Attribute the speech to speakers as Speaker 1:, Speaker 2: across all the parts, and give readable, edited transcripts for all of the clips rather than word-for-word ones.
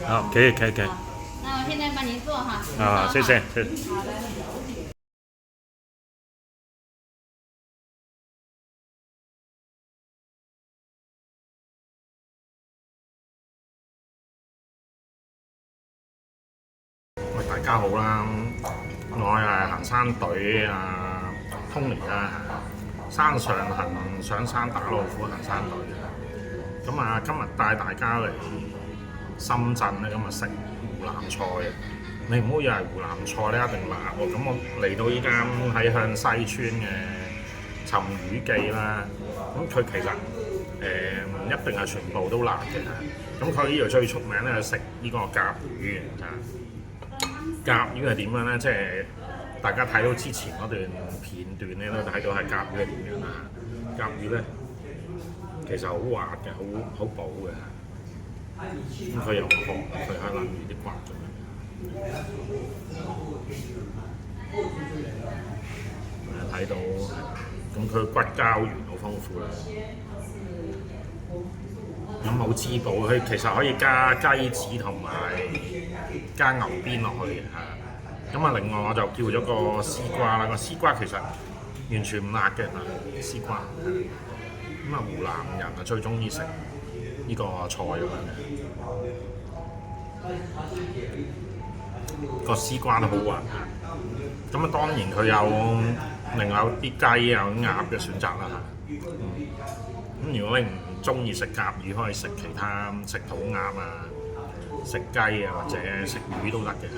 Speaker 1: 好，可以可以可以。
Speaker 2: 好，那我现在帮您做哈。
Speaker 1: 啊，谢谢谢谢。
Speaker 2: 好的。
Speaker 1: 喂，大家好啦，我係行山隊Tony 啦，山上行上山打老虎行山隊嘅。咁今日帶大家嚟深圳咧，咁食湖南菜啊！你唔好以為湖南菜咧一定辣喎。咁我嚟到依間喺向西村嘅尋魚記啦，咁佢其實唔一定係全部都辣嘅。咁佢呢度最出名咧係食呢個甲魚嘅。甲魚係點樣咧？即係大家睇到之前嗰段片段咧，都睇到係甲魚係點樣啦。甲魚咧其實好滑嘅，好補嘅。咁佢又唔紅，佢係撚住啲骨咁樣。睇到咁佢骨膠原好豐富啦。咁冇滋補，佢其實可以加雞子同埋加牛鞭落去嘅嚇。咁另外我就叫咗個絲瓜啦，個絲瓜其實完全唔辣嘅絲瓜。湖南人最中意食呢個菜咁樣嘅，個絲瓜都好滑。咁當然佢有另外有啲雞有鴨嘅選擇啦嚇。咁如果你唔中意食甲魚，可以食其他食土鴨食雞或者食魚都得嘅。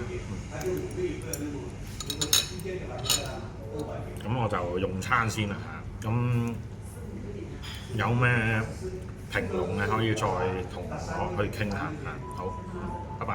Speaker 1: 咁我就用餐先啦嚇。咁有咩評論可以再同我去傾下嚇。好，拜拜。